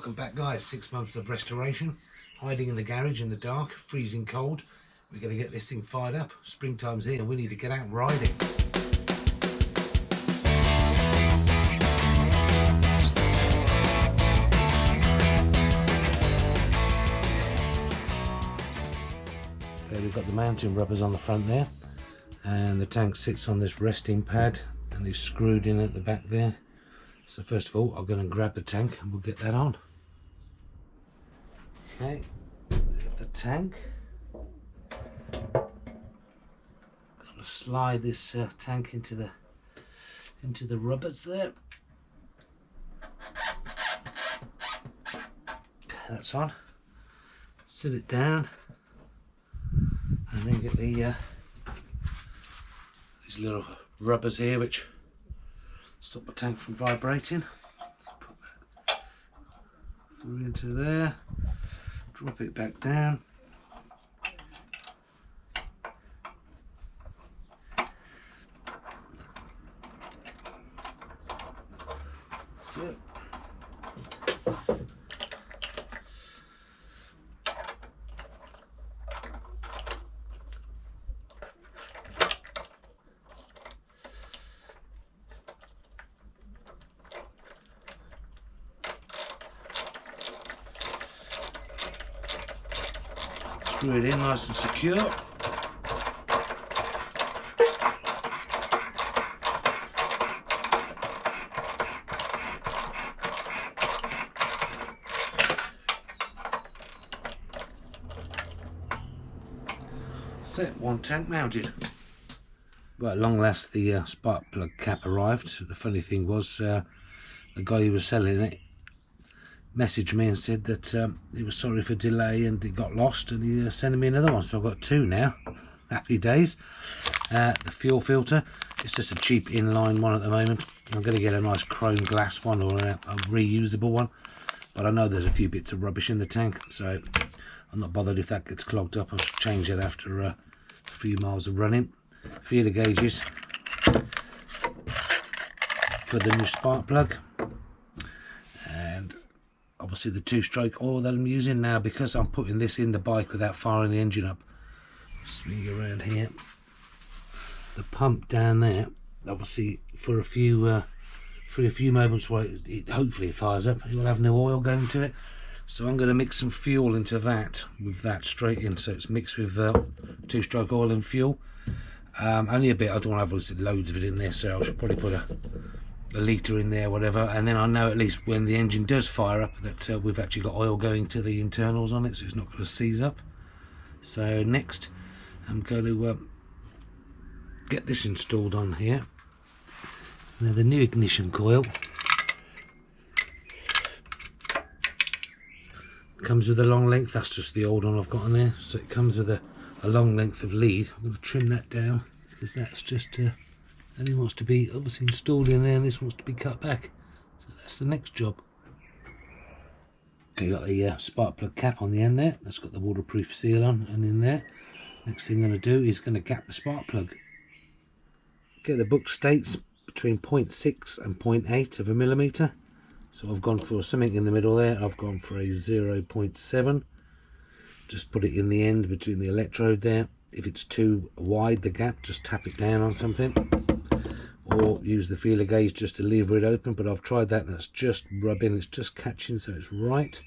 Welcome back, guys. 6 months of restoration, hiding in the garage in the dark, freezing cold. We're going to get this thing fired up. Springtime's here, we need to get out riding. Okay, we've got the mounting rubbers on the front there, and the tank sits on this resting pad and is screwed in at the back there. So first of all, I'm going to grab the tank and we'll get that on. Okay, the tank. Got to slide this tank into the rubbers there. Okay, that's on. Sit it down, and then get the these little rubbers here, which stop the tank from vibrating. Put that through into there. Drop it back down. That's it. Screw it in nice and secure. That's it, one tank mounted. Well, at long last the spark plug cap arrived. The funny thing was the guy who was selling it messaged me and said that he was sorry for delay and it got lost, and he sent me another one, so I've got two now. Happy days. The fuel filter, it's just a cheap inline one at the moment. I'm going to get a nice chrome glass one or a reusable one, but I know there's a few bits of rubbish in the tank, so I'm not bothered if that gets clogged up. I'll change it after a few miles of running. Feeler gauges for the new spark plug, and obviously the two-stroke oil that I'm using now, because I'm putting this in the bike without firing the engine up. Swing around here. The pump down there, obviously for a few moments where it hopefully fires up, it will have no oil going to it. So I'm going to mix some fuel into that with that straight in, so it's mixed with two-stroke oil and fuel. Only a bit. I don't want to have loads of it in there, so I should probably put a litre in there, whatever, and then I know at least when the engine does fire up that we've actually got oil going to the internals on it, so it's not going to seize up. So next I'm going to get this installed on here. Now the new ignition coil comes with a long length. That's just the old one I've got on there, so it comes with a long length of lead. I'm going to trim that down because that's just and it wants to be obviously installed in there, and this wants to be cut back, so that's the next job. Okay, got the spark plug cap on the end there. That's got the waterproof seal on, and in there, next thing I'm going to do is going to gap the spark plug. Okay, the book states between 0.6 and 0.8 of a millimetre, so I've gone for something in the middle there. I've gone for a 0.7. Just put it in the end between the electrode there. If it's too wide, the gap, just tap it down on something, or use the feeler gauge just to lever it open. But I've tried that and that's just rubbing, it's just catching, so it's right.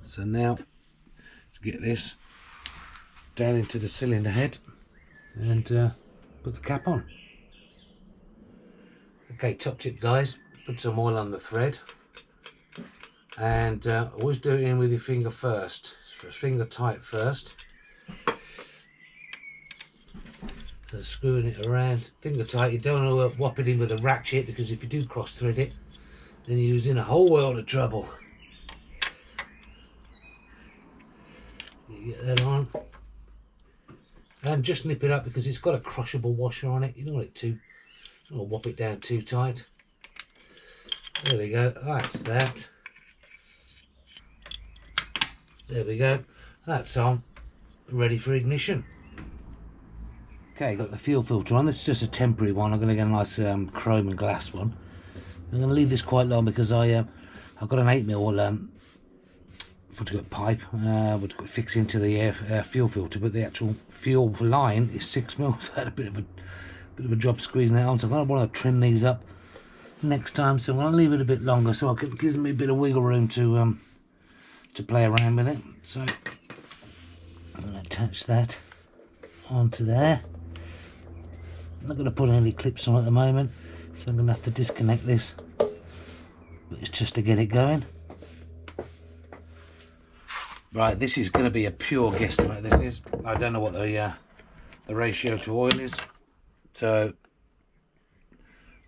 So now to get this down into the cylinder head and put the cap on. Okay, top tip guys, put some oil on the thread, and always do it in with your finger first. So finger tight first. So screwing it around, finger tight. You don't want to whop it in with a ratchet, because if you do cross thread it, then you're using a whole world of trouble. You get that on, and just nip it up because it's got a crushable washer on it. You don't want it to whop it down too tight. There we go. That's that. There we go. That's on, ready for ignition. Okay, got the fuel filter on. This is just a temporary one. I'm going to get a nice chrome and glass one. I'm going to leave this quite long because I've got an 8mm We've got pipe, we've got fix into the air fuel filter, but the actual fuel line is 6 mil. So I had a bit of a job squeezing that on. So I'm going to want to trim these up next time. So I'm going to leave it a bit longer, so it gives me a bit of wiggle room to play around with it. So I'm going to attach that onto there. I'm not going to put any clips on at the moment, so I'm going to have to disconnect this. But it's just to get it going. Right, this is going to be a pure guesstimate. This is. I don't know what the ratio to oil is. So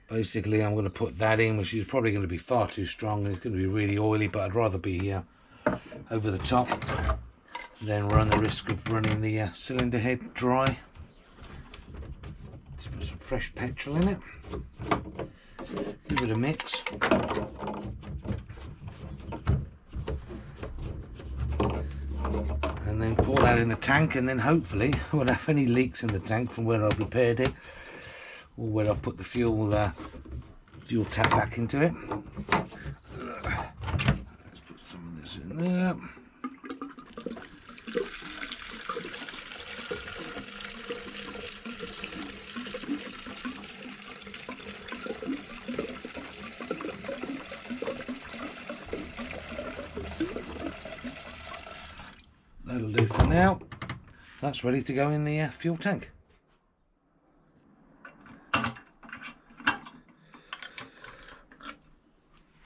basically, I'm going to put that in, which is probably going to be far too strong. It's going to be really oily, but I'd rather be over the top than run the risk of running the cylinder head dry. Let's put some fresh petrol in it. Give it a mix. And then pour that in the tank, and then hopefully I won't have any leaks in the tank from where I've repaired it or where I've put the fuel tap back into it. Let's put some of this in there. That'll do for now. That's ready to go in the fuel tank.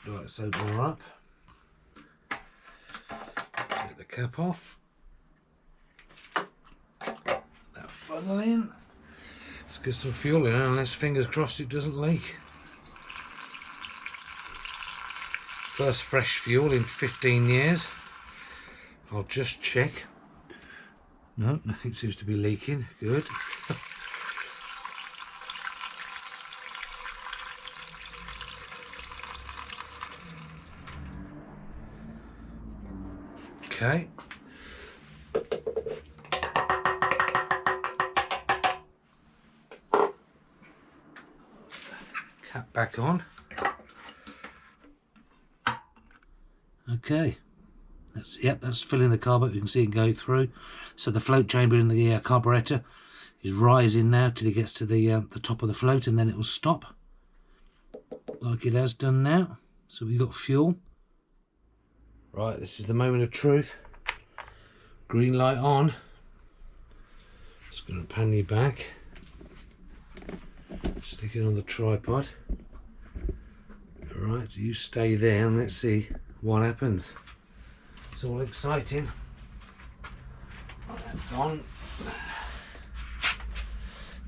Right, so open her up. Take the cap off. That funnel in. Let's get some fuel in, unless fingers crossed it doesn't leak. First fresh fuel in 15 years. I'll just check. No, nothing seems to be leaking. Good. Okay. Cap back on. Okay. That's filling the carburetor. You can see it go through. So the float chamber in the carburetor is rising now till it gets to the top of the float, and then it will stop like it has done now. So we've got fuel. Right, this is the moment of truth. Green light on. Just going to pan you back. Stick it on the tripod. Alright, so you stay there and let's see what happens. It's all exciting. Right, that's on.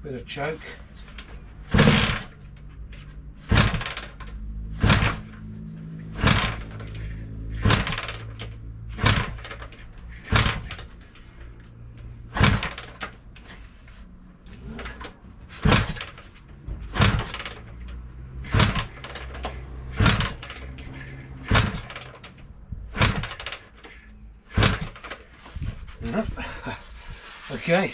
Bit of choke. Okay,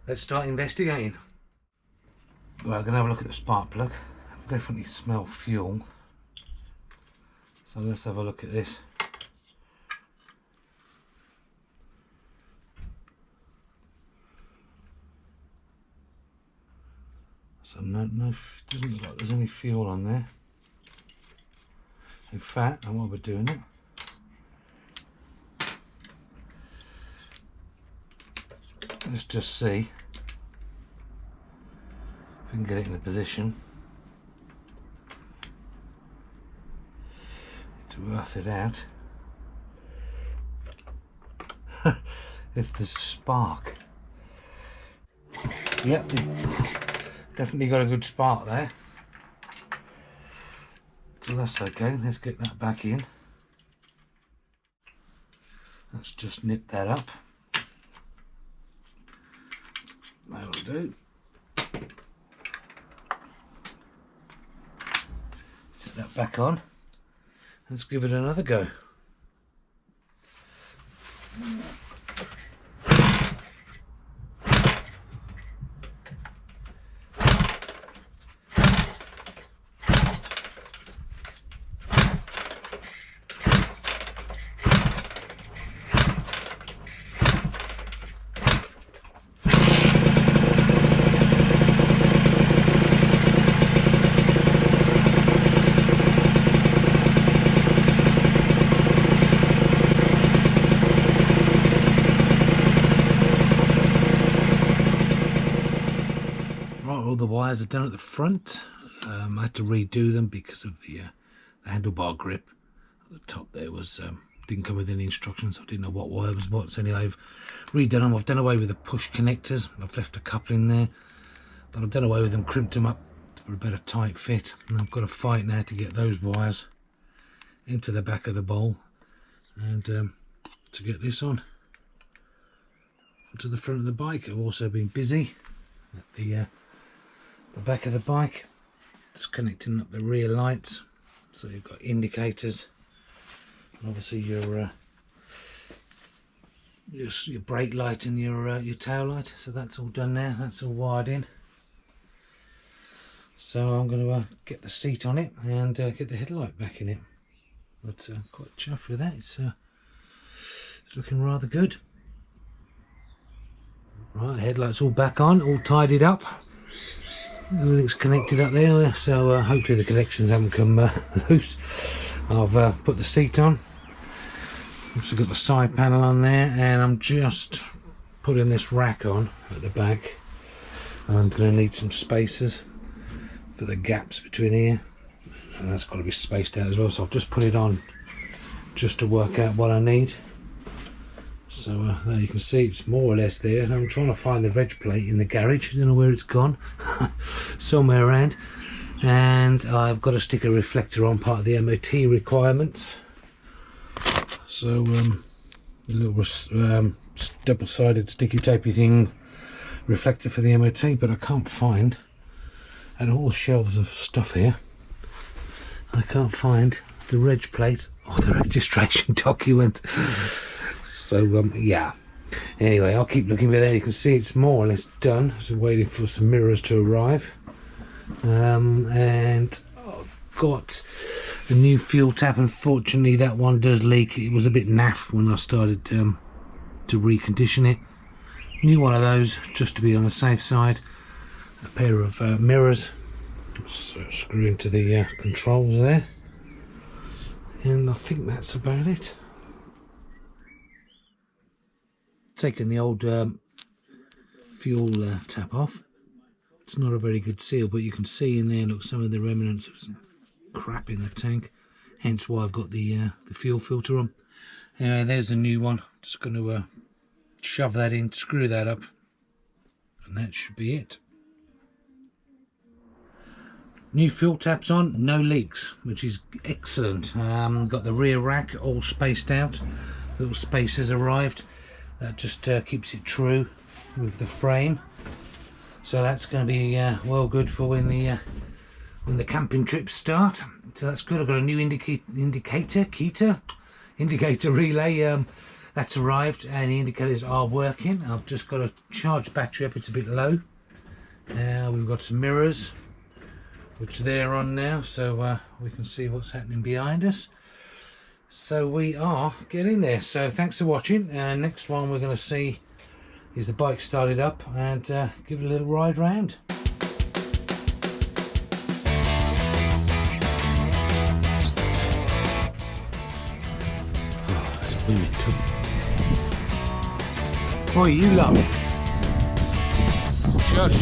let's start investigating. Well, I'm going to have a look at the spark plug. I definitely smell fuel. So let's have a look at this. So doesn't look like there's any fuel on there. In fact, and while we're doing it, let's just see if we can get it in a position to earth it out. If there's a spark. Yep, definitely got a good spark there. So that's okay. Let's get that back in. Let's just nip that up. That'll do. Set that back on. Let's give it another go. wires are done at the front. I had to redo them because of the handlebar grip at the top there was didn't come with any instructions. I didn't know what wire was what. So anyway, I've redone them. I've done away with the push connectors. I've left a couple in there, but I've done away with them, crimped them up for a better tight fit. And I've got to fight now to get those wires into the back of the bowl and to get this on onto the front of the bike. I've also been busy at the back of the bike, just connecting up the rear lights. So you've got indicators, and obviously your brake light and your tail light. So that's all done now. That's all wired in. So I'm going to get the seat on it and get the headlight back in it. But quite chuffed with that. It's looking rather good. Right, headlights all back on, all tidied up. Everything's connected up there, so hopefully the connections haven't come loose. I've put the seat on. Also got the side panel on there, and I'm just putting this rack on at the back. I'm going to need some spacers for the gaps between here, and that's got to be spaced out as well. So I've just put it on just to work out what I need. So there you can see it's more or less there, and I'm trying to find the reg plate in the garage. I don't know where it's gone. Somewhere around. And I've got to stick a reflector on, part of the MOT requirements. So a little double-sided sticky tapey thing, reflector for the MOT, but I can't find, and all shelves of stuff here, I can't find the reg plate or the registration document. So yeah, anyway, I'll keep looking. But there you can see it's more or less done. So waiting for some mirrors to arrive, and I've got a new fuel tap. Unfortunately that one does leak. It was a bit naff when I started to recondition it. New one of those just to be on the safe side. A pair of mirrors, so screw into the controls there, and I think that's about it. Taking the old fuel tap off. It's not a very good seal, but you can see in there, look, some of the remnants of some crap in the tank, hence why I've got the fuel filter on. Anyway, there's the new one. Just going to shove that in, screw that up, and that should be it. New fuel taps on, no leaks, which is excellent. Got the rear rack all spaced out, little spacers arrived. That just keeps it true with the frame, so that's going to be well good for when the camping trips start. So that's good. I've got a new indicator relay that's arrived, and the indicators are working. I've just got to charge the battery up, it's a bit low. We've got some mirrors which they're on now, so we can see what's happening behind us. So we are getting there. So thanks for watching, and next one we're going to see is the bike started up and give it a little ride round. Oh, there's women too. Boy, you love it. Shush.